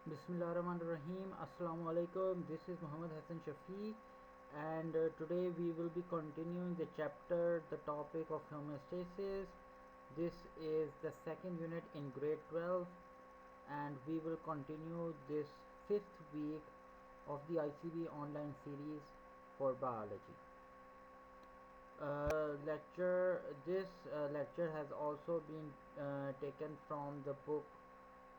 Bismillahirrahmanirrahim. Assalamu alaikum. This is Muhammad Hassan Shafiq, and today we will be continuing the chapter, the topic of homeostasis. This is the second unit in grade 12, and we will continue this fifth week of the ICB online series for biology. Lecture This lecture has also been taken from the book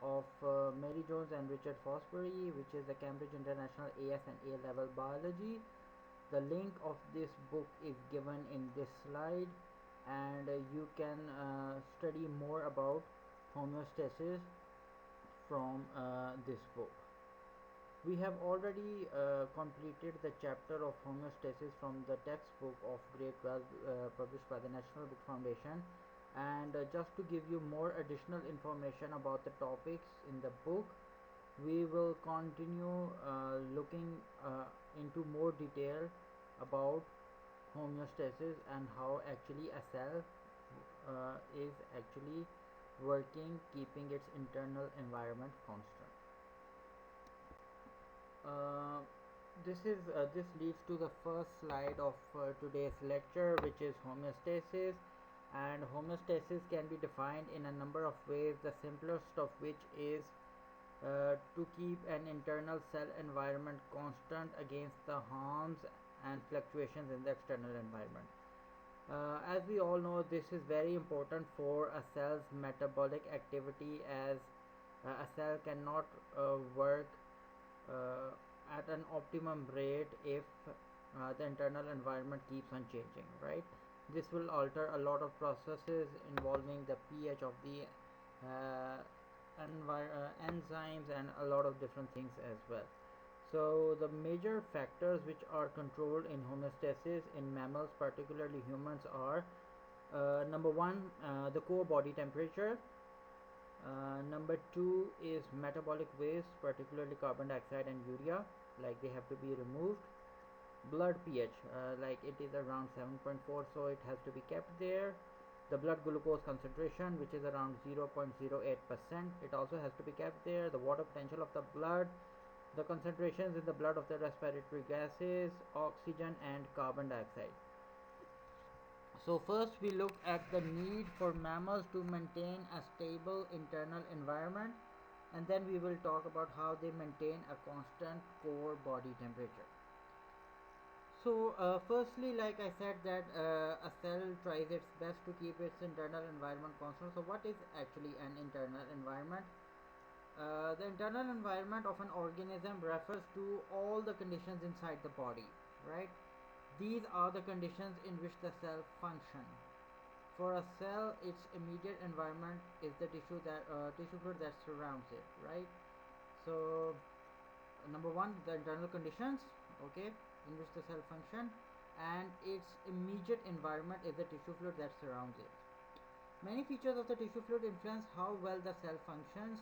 of Mary Jones and Richard Fosbury, which is the Cambridge International AS and A level biology. The link of this book is given in this slide, and you can study more about homeostasis from this book. We have already completed the chapter of homeostasis from the textbook of grade 12 published by the National Book Foundation, and just to give you more additional information about the topics in the book, we will continue looking into more detail about homeostasis and how actually a cell is actually working, keeping its internal environment constant. Uh, this leads to the first slide of today's lecture, which is homeostasis. And homeostasis can be defined in a number of ways, the simplest of which is to keep an internal cell environment constant against the harms and fluctuations in the external environment. As we all know, this is very important for a cell's metabolic activity, as a cell cannot work uh, at an optimum rate if the internal environment keeps on changing, right? This will alter a lot of processes involving the pH of the uh, enzymes and a lot of different things as well. So the major factors which are controlled in homeostasis in mammals, particularly humans, are number one, the core body temperature. Number two is metabolic waste, particularly carbon dioxide and urea, like they have to be removed. Blood pH, like it is around 7.4, so it has to be kept there. The blood glucose concentration, which is around 0.08%, it also has to be kept there. The water potential of the blood, the concentrations in the blood of the respiratory gases, oxygen and carbon dioxide. So first we look at the need for mammals to maintain a stable internal environment, and then we will talk about how they maintain a constant core body temperature. So firstly, like I said, that a cell tries its best to keep its internal environment constant. So what is actually an internal environment? The internal environment of an organism refers to all the conditions inside the body, right? These are the conditions in which the cell functions. For a cell, its immediate environment is the tissue fluid that surrounds it, right? So, number one, the internal conditions, okay, in which the cell function, and its immediate environment is the tissue fluid that surrounds it. Many features of the tissue fluid influence how well the cell functions.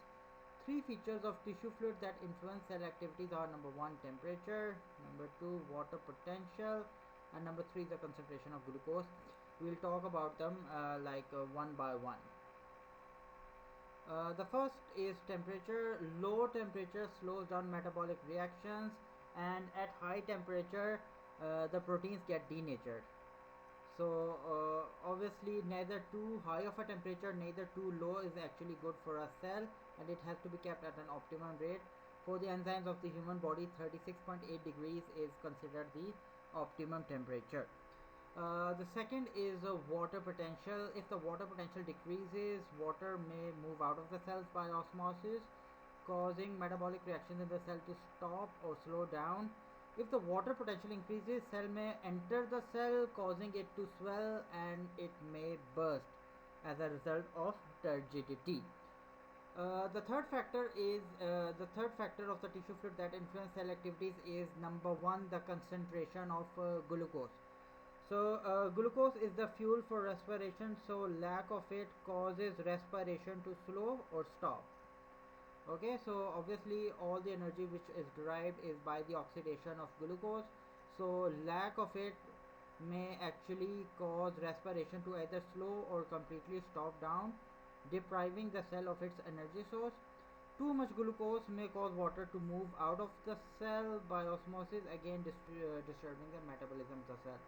Three features of tissue fluid that influence cell activities are: number one, temperature; number two, water potential; and number three, the concentration of glucose. We'll talk about them one by one. The first is temperature. Low temperature slows down metabolic reactions, and at high temperature, the proteins get denatured. So obviously, neither too high of a temperature, neither too low is actually good for a cell, and it has to be kept at an optimum rate. For the enzymes of the human body, 36.8 degrees is considered the optimum temperature. The second is water potential. If the water potential decreases, water may move out of the cells by osmosis, causing metabolic reactions in the cell to stop or slow down. If the water potential increases, cell may enter the cell, causing it to swell, and it may burst as a result of turgidity. The third factor of the tissue fluid that influence cell activities is number one, the concentration of glucose. So glucose is the fuel for respiration, so lack of it causes respiration to slow or stop. Okay, so obviously all the energy which is derived is by the oxidation of glucose, so lack of it may actually cause respiration to either slow or completely stop down, depriving the cell of its energy source. Too much glucose may cause water to move out of the cell by osmosis, again disturbing the metabolism of the cell.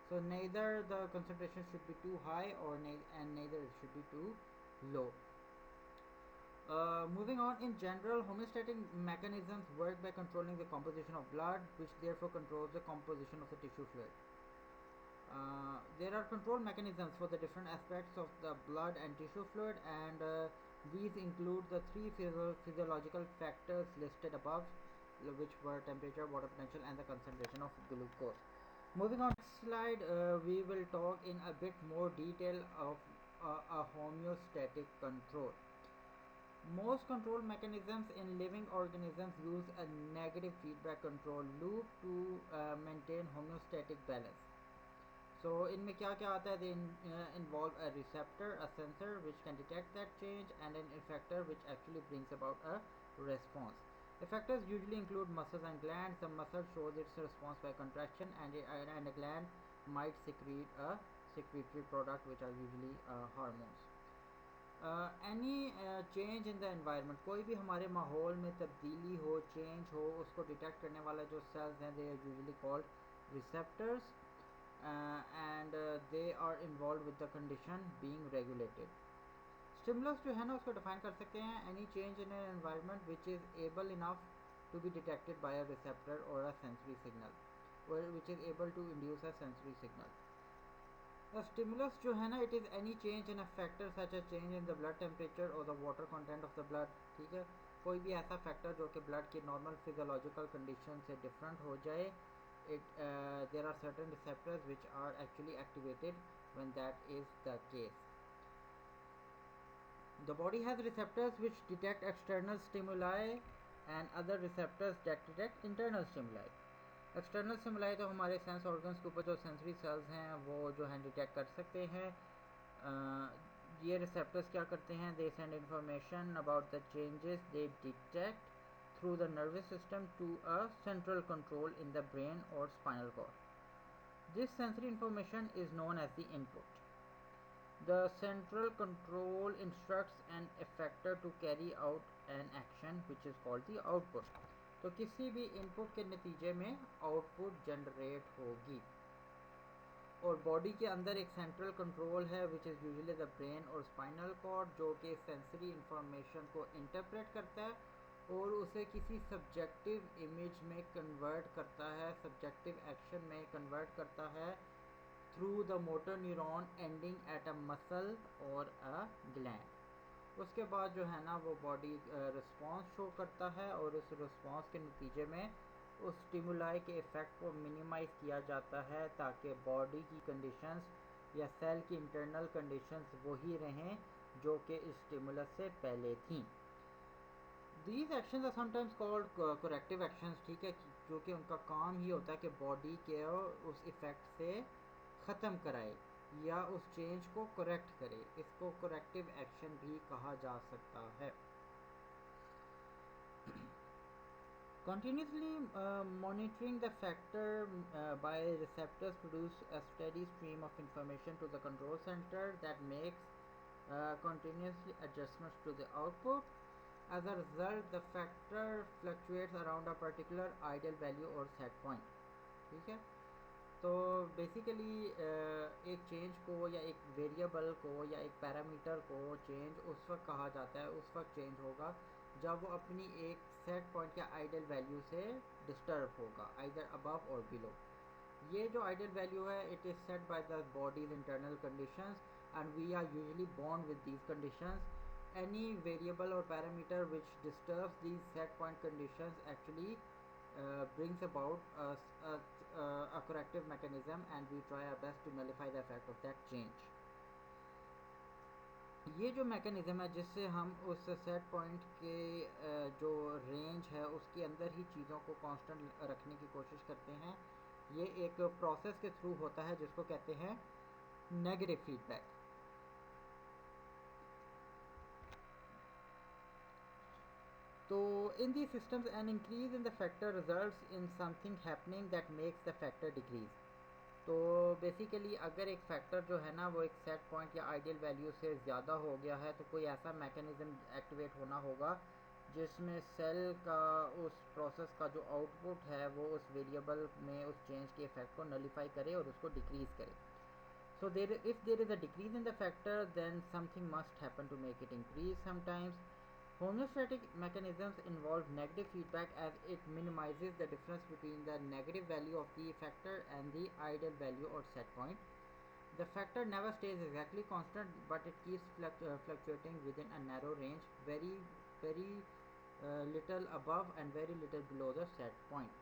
So neither the concentration should be too high and neither it should be too low. Moving on, in general, homeostatic mechanisms work by controlling the composition of blood, which therefore controls the composition of the tissue fluid. There are control mechanisms for the different aspects of the blood and tissue fluid, and these include the three physiological factors listed above, which were temperature, water potential, and the concentration of glucose. Moving on to next slide, we will talk in a bit more detail of a homeostatic control. Most control mechanisms in living organisms use a negative feedback control loop to maintain homeostatic balance. So इनमें क्या क्या आता है? They involve a receptor, a sensor which can detect that change, and an effector which actually brings about a response. Effectors usually include muscles and glands. The muscle shows its response by contraction, and a gland might secrete a secretory product, which are usually hormones. Any change in the environment, कोई भी हमारे माहौल में तब्दीली हो, change हो, उसको detect करने वाला जो cells हैं, they are usually called receptors, and they are involved with the condition being regulated. Stimulus जो है ना, उसको define कर सकते हैं, any change in an environment which is able enough to be detected by a receptor or a sensory signal, or which is able to induce a sensory signal. The stimulus जो है ना, it is any change in a factor such as change in the blood temperature or the water content of the blood. ठीक है, कोई भी ऐसा factor जो कि ब्लड की नॉर्मल फिजियोलॉजिकल कंडीशन से डिफरेंट हो जाए, there are certain receptors which are actually activated when that is the case. The body has receptors which detect external stimuli and other receptors that detect internal stimuli. External stimuli तो हमारे sense organs के ऊपर जो sensory sales हैं वो जो है detect कर सकते हैं. ये रिसेप्टर्स क्या करते हैं? They send information about the changes they detect through the nervous system to a central control in the brain or spinal cord. This sensory information is known as the input. The central control instructs an effector to carry out an action which is called the output. तो किसी भी input के नतीजे में output generate होगी. और body के अंदर एक सेंट्रल कंट्रोल है which is usually the brain और स्पाइनल कॉर्ड, जो कि सेंसरी इंफॉर्मेशन को इंटरप्रेट करता है और उसे किसी सब्जेक्टिव इमेज में कन्वर्ट करता है, सब्जेक्टिव एक्शन में कन्वर्ट करता है through the motor neuron ending at a muscle और अ ग्लैंड. उसके बाद जो है ना वो बॉडी रिस्पांस शो करता है और उस रिस्पांस के नतीजे में उस स्टिमुलाई के इफ़ेक्ट को मिनिमाइज़ किया जाता है ताकि बॉडी की कंडीशंस या सेल की इंटरनल कंडीशंस वही रहें जो कि इस स्टिमुलस से पहले थी. These actions are sometimes called corrective actions. ठीक है, जो कि उनका काम ही होता है कि बॉडी के उस इफ़ेक्ट से ख़त्म कराए या उस चेंज को करेक्ट करे. इसको करेक्टिव एक्शन भी कहा जा सकता है. Continuously monitoring the factor by receptors produce a steady stream of information to the control center that makes continuously adjustments to the output. As a result, the factor fluctuates around a particular ideal value or set point. ठीक है, तो basically एक change को या एक variable को या एक पैरामीटर को चेंज उस वक्त कहा जाता है, उस वक्त चेंज होगा जब वो अपनी एक सेट पॉइंट या आइडियल वैल्यू से डिस्टर्ब होगा, आइदर अबव और बिलो. ये जो आइडियल वैल्यू है, it is set by the body's internal conditions and we are usually born with these conditions. Any variable or parameter which disturbs these set point conditions actually brings about a corrective mechanism, and we try our best to nullify the effect of that change. ये जो mechanism है जिससे हम उस set point के जो range है उसके अंदर ही चीज़ों को constant रखने की कोशिश करते हैं, ये एक process के through होता है जिसको कहते हैं negative feedback. So in these systems, an increase in the factor results in something happening that makes the factor decrease. तो बेसिकली अगर एक फैक्टर जो है ना वो एक सेट पॉइंट या आइडियल वैल्यू से ज़्यादा हो गया है तो कोई ऐसा मैकेनिज़्म एक्टिवेट होना होगा जिसमें सेल का उस प्रोसेस का जो आउटपुट है वो उस वेरिएबल में उस चेंज के इफेक्ट को नलीफाई करे और उसको डिक्रीज़ करे. So if there is a decrease in the factor, then something must happen to make it increase sometimes. Homeostatic mechanisms involve negative feedback as it minimizes the difference between the negative value of the factor and the ideal value or set point. The factor never stays exactly constant, but it keeps fluctuating within a narrow range, very little above and very little below the set point.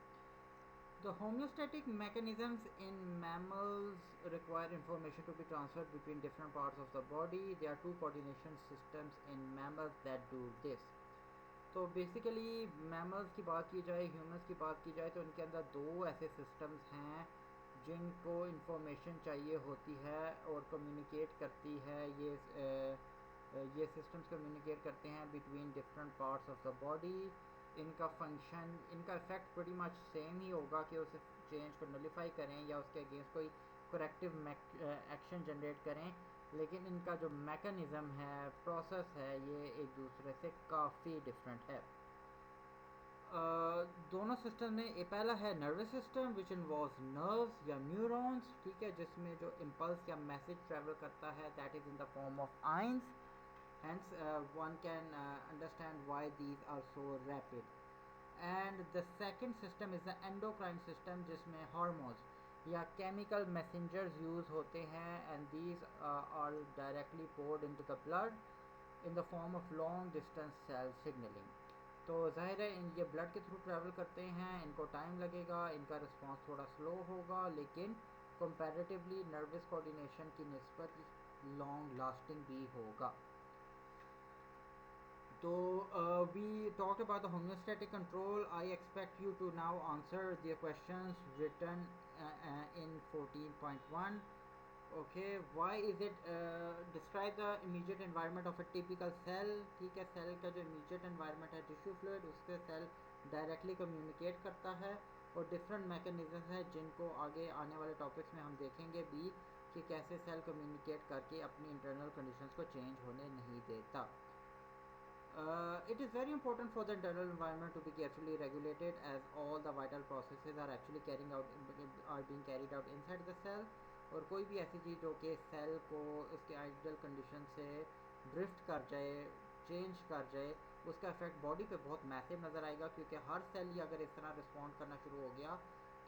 The homeostatic mechanisms in mammals require information to be transferred between different parts of the body. There are two coordination systems in mammals that do this. तो basically mammals की बात की जाए, humans की बात की जाए, तो उनके अंदर दो ऐसे सिस्टम्स हैं जिनको इंफॉर्मेशन चाहिए होती है और कम्युनिकेट करती है. ये सिस्टम्स कम्युनिकेट करते हैं between different parts of the body. इनका फंक्शन, इनका इफेक्ट pretty मच सेम ही होगा कि उस चेंज को नलीफाई करें या उसके अगेंस्ट कोई करेक्टिव एक्शन जनरेट करें, लेकिन इनका जो मैकेनिज़्म है, प्रोसेस है, ये एक दूसरे से काफ़ी डिफरेंट है. दोनों सिस्टम में पहला है nervous system which involves nerves या न्यूरॉन्स, ठीक है, जिसमें जो इम्पल्स या मैसेज ट्रेवल करता है that is in the form of ions. Hence, one can understand why these are so rapid. And the second system is the endocrine system, जिसमें hormones या chemical messengers use होते हैं, and these are directly poured into the blood in the form of long distance cell signaling. तो ज़ाहिर है ये blood के through travel करते हैं, इनको टाइम लगेगा, इनका रिस्पॉन्स थोड़ा स्लो होगा, लेकिन कंपैरेटिवली नर्वस कोऑर्डिनेशन की निस्बत लॉन्ग लास्टिंग भी होगा. So we talked about the homeostatic control. I expect you to now answer the questions written in 14.1. Okay, why is it describe the immediate environment of a typical cell. ठीक है, cell का जो immediate environment है tissue fluid, उससे cell directly communicate करता है और different mechanism है जिनको आगे आने वाले टॉपिक्स में हम देखेंगे भी कि कैसे सेल कम्युनिकेट करके अपनी इंटरनल कंडीशंस को चेंज होने नहीं देता. It is very important for the internal environment to be carefully regulated as all the vital processes are actually being carried out inside the cell. और कोई भी ऐसी चीज़ जो कि सेल को उसके आइडियल कंडीशन से ड्रिफ्ट कर जाए, चेंज कर जाए, उसका इफेक्ट बॉडी पे बहुत मैसिव नज़र आएगा, क्योंकि हर सेल ही अगर इस तरह रिस्पॉन्ड करना शुरू हो गया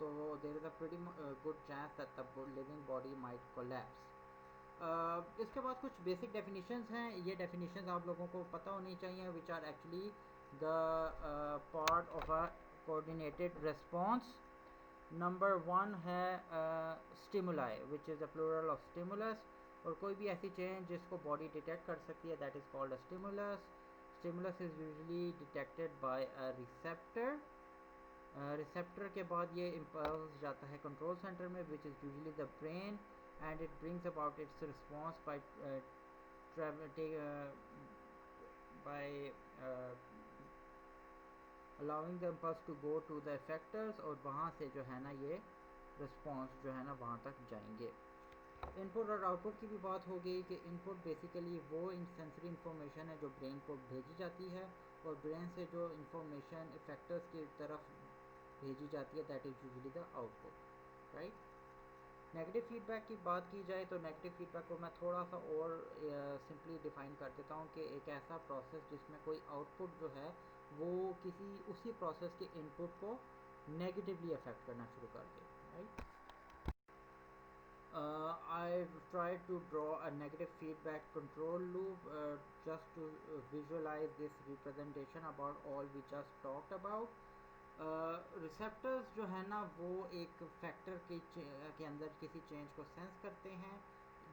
तो there is a pretty good chance that the living body might collapse. इसके बाद कुछ बेसिक डेफिनेशंस हैं. ये डेफिनेशंस आप लोगों को पता होनी चाहिए, which are actually the part of a coordinated response. Number 1 है stimuli, which is the plural of stimulus. और कोई भी ऐसी चेंज जिसको बॉडी डिटेक्ट कर सकती है that is called a stimulus. Stimulus is usually detected by a receptor. Receptor के बाद ये इम्पल्स जाता है कंट्रोल सेंटर में, which is usually the brain, and it brings about its response by allowing the impulse to go to the effectors, और वहाँ से जो है ना ये रिस्पॉन्स जो है ना वहाँ तक जाएंगे. इनपुट और आउटपुट की भी बात हो गई कि इनपुट बेसिकली वो सेंसरी इंफॉर्मेशन है जो ब्रेन को भेजी जाती है, और ब्रेन से जो इंफॉर्मेशन इफेक्टर्स की तरफ भेजी जाती है that is usually the output, right. Negative feedback की बात की जाए तो नेगेटिव फीडबैक को मैं थोड़ा सा और सिंपली डिफ़ाइन कर देता हूँ कि एक ऐसा प्रोसेस जिसमें कोई आउटपुट जो है वो किसी उसी प्रोसेस के इनपुट को नेगेटिवली अफेक्ट करना शुरू कर दे, right. I tried to draw a negative feedback control loop just to visualize this representation about all we just talked about. Receptors जो है ना वो एक फैक्टर के अंदर किसी चेंज को सेंस करते हैं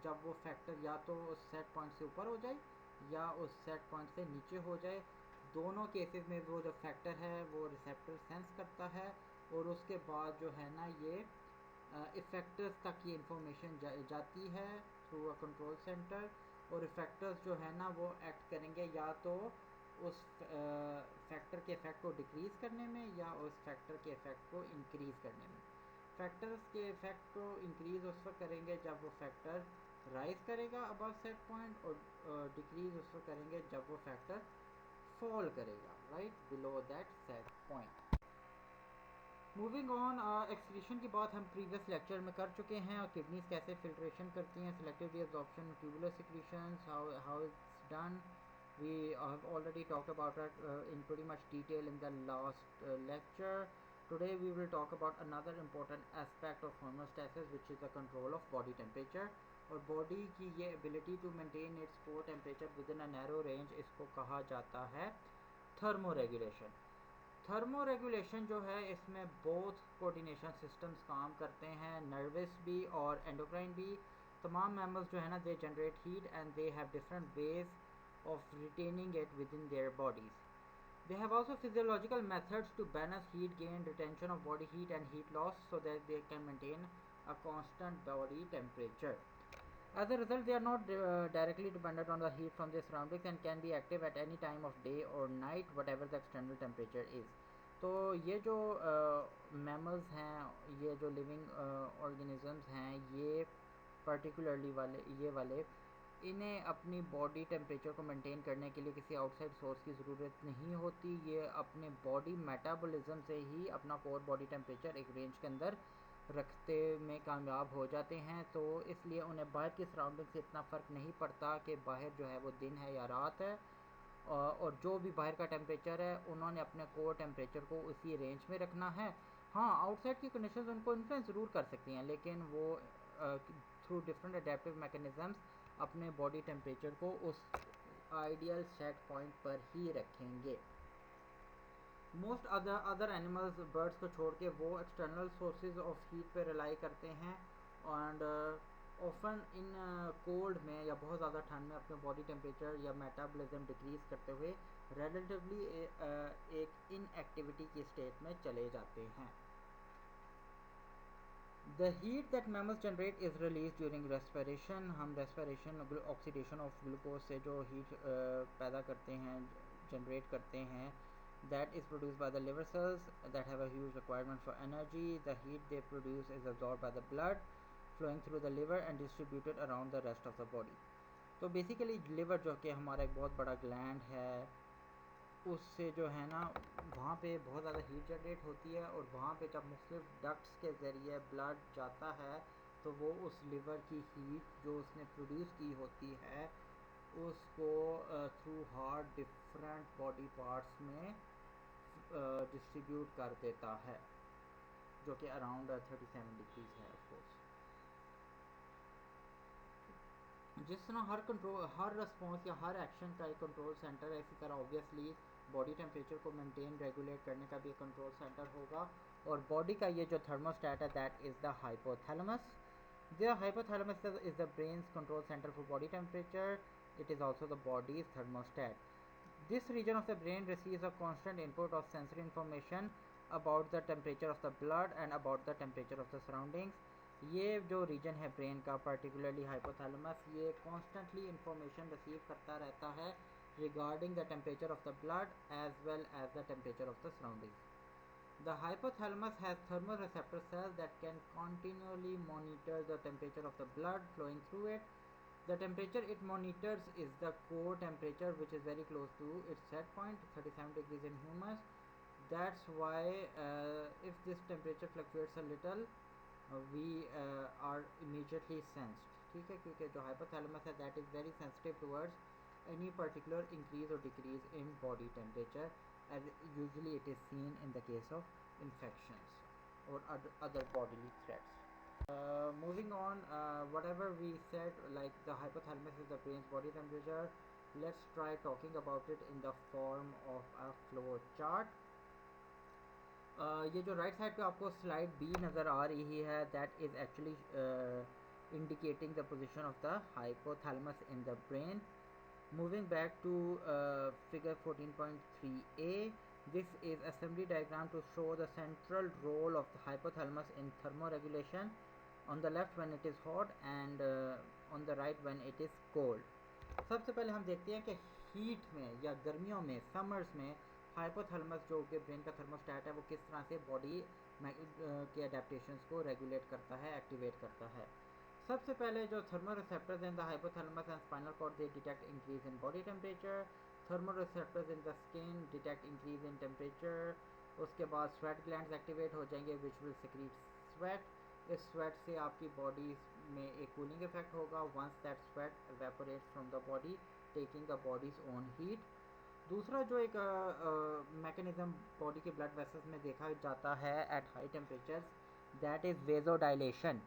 जब वो फैक्टर या तो उस सेट पॉइंट से ऊपर हो जाए या उस सेट पॉइंट से नीचे हो जाए. दोनों केसेस में वो जो फैक्टर है वो रिसेप्टर सेंस करता है, और उसके बाद जो है ना ये इफेक्टर्स तक ये इंफॉर्मेशन जाती है थ्रू अ कंट्रोल सेंटर. और इफेक्टर्स जो है ना वो एक्ट करेंगे या तो उस फैक्टर के इफ़ेक्ट को डिक्रीज़ करने में या उस फैक्टर के इफ़ेक्ट को इंक्रीज़ करने में. फैक्टर्स के इफ़ेक्ट को इंक्रीज़ उस वक्त करेंगे जब वो फैक्टर राइज करेगा अबव सेट पॉइंट, और डिक्रीज़ उस वक्त करेंगे जब वो फैक्टर फॉल करेगा. right below that set point. Moving on, excretion की बात हम प्रीवियस लेक्चर में कर चुके हैं और किडनीज कैसे फिल्ट्रेशन करती हैं, selective reabsorption, tubular secretions, how it's done. We have already talked about it in pretty much detail in the last lecture. Today we will talk about another important aspect of homeostasis, which is the control of body temperature. और body की ये ability to maintain its core temperature within a narrow range, इसको कहा जाता है thermoregulation. Thermoregulation जो है इसमें बोथ कोऑर्डिनेशन सिस्टम्स काम करते हैं, नर्वस भी और एंडोक्राइन भी. तमाम मैमल्स जो है ना, they generate heat and they have different ways of retaining it with in their bodies. They have also physiological methods to balance heat gain, retention of body heat and heat loss so that they can maintain a constant body temperature. As a result, they are not directly dependent on the heat from their surroundings and can be active at any time of day or night, whatever the external temperature is. तो ये जो mammals हैं, ये जो living organisms हैं, ये particularly वाले इन्हें अपनी बॉडी टेम्परेचर को मेंटेन करने के लिए किसी आउटसाइड सोर्स की ज़रूरत नहीं होती. ये अपने बॉडी मेटाबॉलिज्म से ही अपना कोर बॉडी टेम्परेचर एक रेंज के अंदर रखते में कामयाब हो जाते हैं. तो इसलिए उन्हें बाहर की सराउंडिंग से इतना फ़र्क नहीं पड़ता कि बाहर जो है वो दिन है या रात है, और जो भी बाहर का टेम्परेचर है उन्होंने अपने कोर टेम्परेचर को उसी रेंज में रखना है. हाँ, आउटसाइड की कंडीशंस उनको इन्फ्लुएंस ज़रूर कर सकती हैं, लेकिन वो थ्रू डिफरेंट अडेप्टिव मैकेनिज़म्स अपने बॉडी टेम्परेचर को उस आइडियल सेट पॉइंट पर ही रखेंगे. मोस्ट अदर एनिमल्स, बर्ड्स को छोड़ के, वो एक्सटर्नल सोर्सेज ऑफ हीट पे रिलाई करते हैं एंड ऑफन इन कोल्ड में या बहुत ज़्यादा ठंड में अपने बॉडी टेम्परेचर या मेटाबॉलिज्म डिक्रीज करते हुए रिलेटिवली एक इनएक्टिविटी की स्टेट में चले जाते हैं. The heat that mammals generate is released during respiration. हम respiration ऑक्सीडेशन ऑफ ग्लूकोज से जो हीट पैदा करते हैं, जनरेट करते हैं, that is produced by the liver cells that have a huge requirement for energy. The heat they produce is absorbed by the blood flowing through the liver and distributed around the rest of the body. तो basically liver जो कि हमारा एक बहुत बड़ा gland है, उससे जो है ना वहाँ पे बहुत ज़्यादा हीट जनरेट होती है, और वहाँ पे जब मुख्तलिफ डक्ट्स के ज़रिए ब्लड जाता है तो वो उस लिवर की हीट जो उसने प्रोड्यूस की होती है उसको through heart different body parts में डिस्ट्रीब्यूट कर देता है, जो कि अराउंड 37 डिग्रीज है. ऑफ कोर्स जिस तरह हर रिस्पॉन्स या हर एक्शन का एक कंट्रोल सेंटर है, इसी तरह ऑब्वियसली बॉडी टेम्परेचर को मेंटेन रेगुलेट करने का भी एक कंट्रोल सेंटर होगा. और बॉडी का ये जो थर्मोस्टेट है, that is the hypothalamus. The hypothalamus is the brains control centre for body temperature. It is also the body's thermostat. This region of the brain receives a constant input of sensory information about the temperature of the blood and about the temperature of the surroundings. ये जो reason है brain का, particularly hypothalamus, ये constantly information receive करता रहता है regarding the temperature of the blood as well as the temperature of the surroundings. The hypothalamus has thermoreceptor cells that can continually monitor the temperature of the blood flowing through it. The temperature it monitors is the core temperature, which is very close to its set point, 37 degrees in humans. That's why if this temperature fluctuates a little, we are immediately sensed. ठीक है, क्योंकि जो hypothalamus है, that is very sensitive towards any particular increase or decrease in body temperature, as usually it is seen in the case of infections or other bodily threats. Moving on, whatever we said, like the hypothalamus is the brain's body temperature, let's try talking about it in the form of a flow chart. ये जो right side पे आपको slide B नज़र आ रही है, that is actually indicating the position of the hypothalamus in the brain. Moving back to figure 14.3a, this is assembly diagram to show the central role of the hypothalamus in thermoregulation. On the left when it is hot and on the right when it is cold. सबसे पहले हम देखते हैं कि heat में या गर्मियों में, समर्स में, हाइपोथैलेमस जो कि ब्रेन का थर्मोस्टेट है, वो किस तरह से बॉडी के अडेप्टेशंस को रेगुलेट करता है, एक्टिवेट करता है. सबसे पहले जो thermoreceptors in the hypothalamus and spinal cord, they detect increase in body temperature. thermoreceptors in the skin detect increase in temperature. उसके बाद sweat glands activate हो जाएंगे which will secrete sweat. इस sweat से आपकी body में एक cooling effect होगा. Once that sweat evaporates from the body, taking the body's own heat. दूसरा जो एक मैकेनिज्म बॉडी के ब्लड वेसल्स में देखा जाता है at high temperatures, that is vasodilation.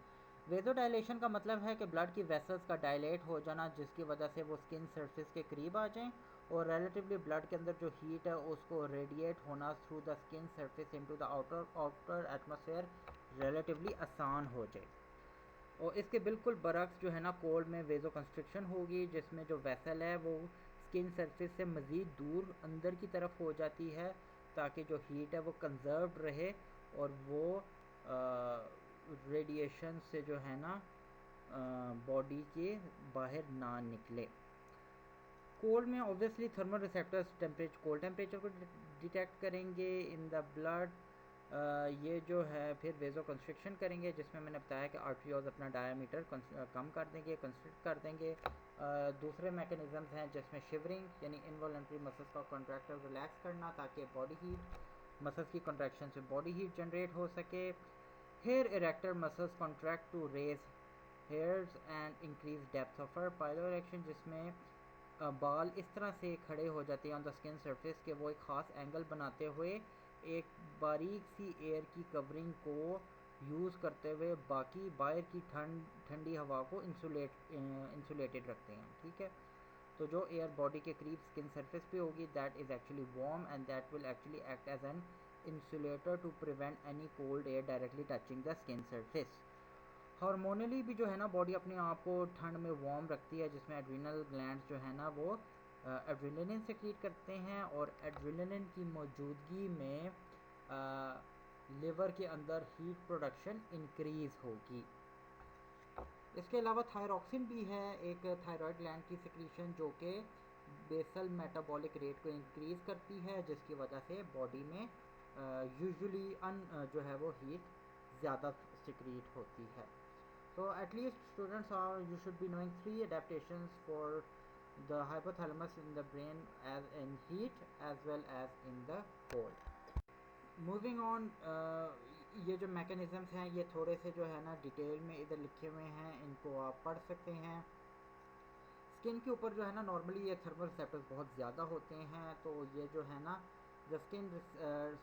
Vasodilation का मतलब है कि ब्लड की वेसल्स का डायलेट हो जाना, जिसकी वजह से वो स्किन सरफेस के करीब आ जाएं और रिलेटिवली ब्लड के अंदर जो हीट है उसको रेडिएट होना through the skin surface into the outer atmosphere relatively आसान हो जाए. और इसके बिल्कुल बरक्स जो है ना, कोल्ड में वेजो कंस्ट्रिक्शन होगी, जिसमें जो वेसल है वो स्किन सरफेस से मज़ीद दूर अंदर की तरफ हो जाती है ताकि जो हीट है वो कंजर्व्ड रहे और वो रेडिएशन से जो है ना बॉडी के बाहर ना निकले. कोल्ड में obviously thermal receptors cold temperature को डिटेक्ट करेंगे इन द ब्लड. ये जो है फिर वेजो कंस्ट्रिक्शन करेंगे, जिसमें मैंने बताया कि आर्टरियोज अपना डायमीटर कम कर देंगे, कंस्ट्रिक्ट कर देंगे. दूसरे मैकेनिज़म्स हैं जिसमें शिवरिंग यानी इनवॉलंटरी मसल्स का कॉन्ट्रैक्टर रिलैक्स करना ताकि बॉडी हीट मसल्स की कॉन्ट्रैक्शन से बॉडी हीट जनरेट हो सके. Hair erector muscles contract to raise hairs and increase depth of hair. Piloerection, जिसमें बाल इस तरह से खड़े हो जाते हैं ऑन द स्किन सरफेस के वो एक ख़ास एंगल बनाते हुए एक बारीक सी एयर की कवरिंग को यूज़ करते हुए बाकी बाहर की ठंडी हवा को इंसुलेटेड रखते हैं. ठीक है, तो जो एयर बॉडी के करीब स्किन सरफेस पे होगी that is actually warm and that will actually act as an insulator to prevent any cold air directly touching the skin surface. Hormonally भी जो है ना बॉडी अपने आप को ठंड में वार्म रखती है, जिसमें एड्रिनल ग्लैंड्स जो है ना वो एड्रेनलिन सेक्रीट करते हैं और एड्रेनलिन की मौजूदगी में लिवर के अंदर हीट प्रोडक्शन इंक्रीज़ होगी. इसके अलावा थायरॉक्सिन भी है, एक थायराइड ग्लैंड की सिक्रीशन जो कि बेसल मेटाबॉलिक रेट को इंक्रीज़ करती है, जिसकी वजह से बॉडी में यूजुअली जो है वो हीट ज़्यादा सिक्रीट होती है. So at least students you should be knowing 3 adaptations for the hypothalamus in the brain as in heat as well as in the cold. Moving on, ये जो mechanisms हैं ये थोड़े से जो है ना डिटेल में इधर लिखे हुए हैं, इनको आप पढ़ सकते हैं. स्किन के ऊपर जो है ना नॉर्मली ये थर्मल रिसेप्टर्स बहुत ज़्यादा होते हैं, तो ये जो है ना the skin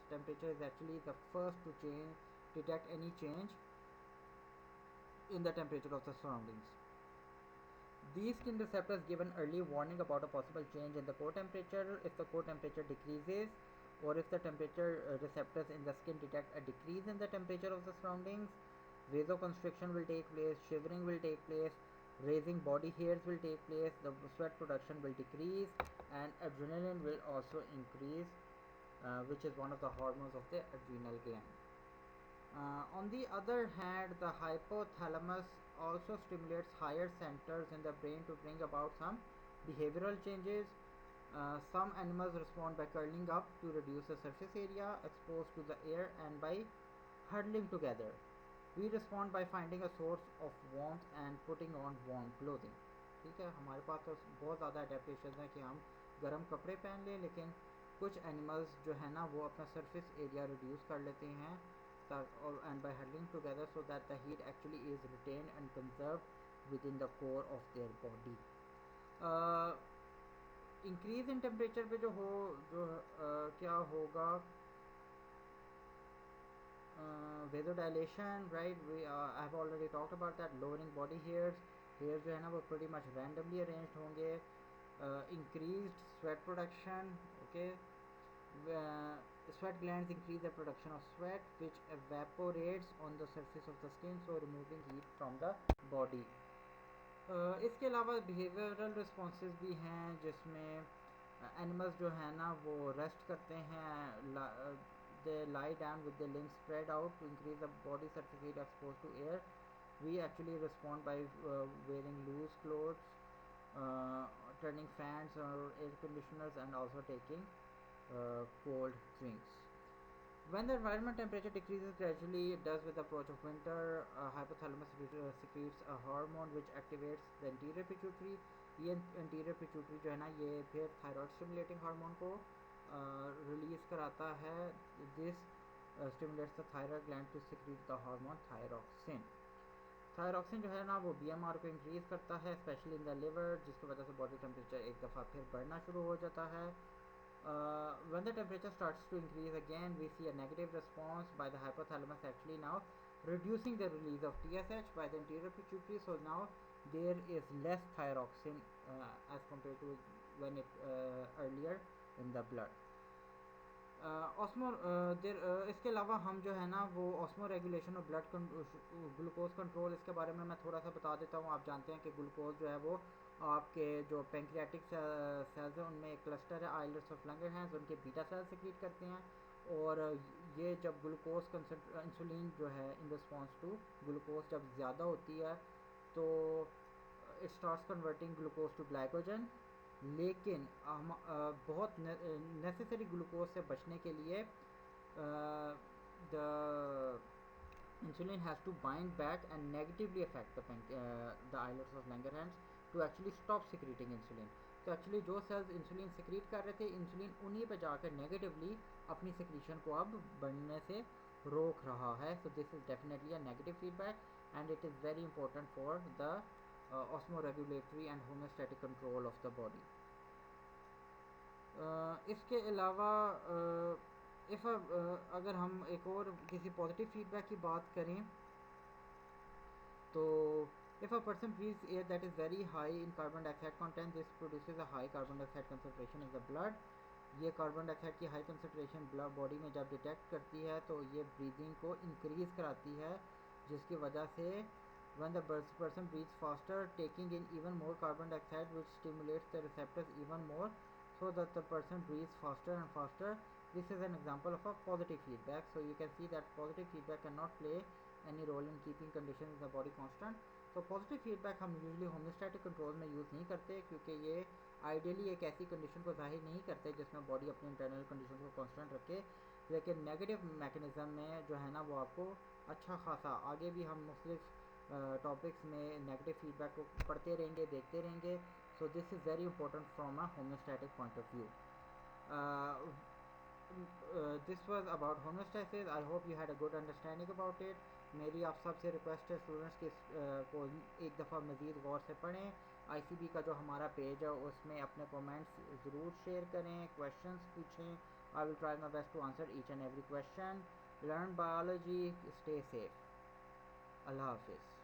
temperature is actually the first to detect any change in the temperature of the surroundings. These skin receptors give an early warning about a possible change in the core temperature. If the core temperature decreases or if the temperature receptors in the skin detect a decrease in the temperature of the surroundings, vasoconstriction will take place, shivering will take place, raising body hairs will take place, the sweat production will decrease, and adrenaline will also increase, which is one of the hormones of the adrenal gland. On the other hand, the hypothalamus also stimulates higher centers in the brain to bring about some behavioral changes. Some animals respond by curling up to reduce the surface area exposed to the air and by huddling together. We respond by finding a source of warmth and putting on warm clothing. ठीक है, हमारे पास तो बहुत ज़्यादा adaptation है कि हम गर्म कपड़े पहन लें, लेकिन कुछ एनिमल्स जो है ना वो अपना सरफेस एरिया रिड्यूस कर लेते हैं and by huddling together so that the heat actually is retained and conserved within the core of their body. Increase in temperature पे जो क्या होगा, vasodilation, right? I have already talked about that. Lowering body hairs जो है ना वो pretty much randomly arranged होंगे. Increased sweat production, okay. Sweat glands increase the production of sweat which evaporates on the surface of the skin, so removing heat from the body. इसके अलावा behavioral responses भी हैं, जिसमें animals जो है ना वो rest करते हैं, they lie down with their limbs spread out to increase the body surface heat exposed to air. We actually respond by wearing loose clothes, turning fans or air conditioners, and also taking cold drinks. When the environment temperature decreases gradually, it does with the approach of winter, hypothalamus secretes a hormone which activates the anterior pituitary. ये anterior pituitary जो है ना ये फिर thyroid stimulating hormone को release कराता है. This stimulates the thyroid gland to secrete the hormone thyroxine. Thyroxine जो है ना वो बीएमआर को इंक्रीज़ करता है स्पेशली इन द लिवर, जिसकी वजह से बॉडी टेम्परेचर एक दफ़ा फिर बढ़ना शुरू हो जाता है. When the temperature starts to increase again, we see a negative response by the hypothalamus actually now reducing the release of TSH by the anterior pituitary. So now there is less thyroxine as compared to when it earlier in the blood. इसके अलावा हम जो है ना वो osmo regulation और blood glucose control, इसके बारे में मैं थोड़ा सा बता देता हूँ. आप जानते हैं कि ग्लूकोज जो है वो आपके जो पेंक्रियाटिक सेल्स हैं उनमें एक क्लस्टर है आइलेट्स ऑफ लैंगरहैंस, उनके बीटा सेल सिक्रीट करते हैं. और ये जब ग्लूकोज इंसुलिन जो है इन रिस्पॉन्स टू ग्लूकोज जब ज़्यादा होती है तो it starts converting glucose to glycogen. लेकिन हम बहुत नेसेसरी ग्लूकोज से बचने के लिए the insulin has to bind back and negatively affect the islets of Langerhans to actually stop secreting insulin. तो एक्चुअली जो सेल्स इंसुलिन सिक्रीट कर रहे थे, इंसुलिन उन्हीं पे जाकर नेगेटिवली अपनी सिक्रीशन को अब बढ़ने से रोक रहा है. So this is definitely a negative feedback and it is very important for the osmoregulatory and homeostatic control of the body. इसके अलावा अगर हम एक और किसी पॉजिटिव फीडबैक की बात करें तो if a person breathes air that is very high in carbon dioxide content, this produces a high carbon dioxide concentration in the blood. ये कार्बन डाइऑक्साइड की हाई कंसनट्रेशन ब्लड बॉडी में जब detect करती है तो ये ब्रीदिंग को increase कराती है, जिसकी वजह से when the person breathes faster, taking in even more carbon dioxide, which stimulates the receptors even more, so that the person breathes faster and faster. This is an example of a positive feedback. So you can see that positive feedback cannot play any role in keeping conditions in the body constant. तो positive feedback हम usually homeostatic control में use नहीं करते, क्योंकि ये ideally एक ऐसी condition को जाहिर नहीं करते जिसमें बॉडी अपनी इंटरनल कंडीशन को कांस्टेंट रखे. लेकिन नेगेटिव मैकेनिज़्म में जो है ना वो आपको अच्छा खासा आगे भी हम मुख्तलिफ टॉपिक्स में नेगेटिव फीडबैक को पढ़ते रहेंगे, देखते रहेंगे. So this is very important from a homeostatic point of view. This was about homeostasis. I hope you had a good understanding about it. मेरी आप सबसे रिक्वेस्ट है स्टूडेंट्स के को एक दफ़ा मज़ीद गौर से पढ़ें. आईसीबी का जो हमारा पेज है उसमें अपने कमेंट्स ज़रूर शेयर करें, क्वेश्चंस पूछें. I will try my best to answer each and every question. Learn biology, stay safe. अल्लाह हाफिज़.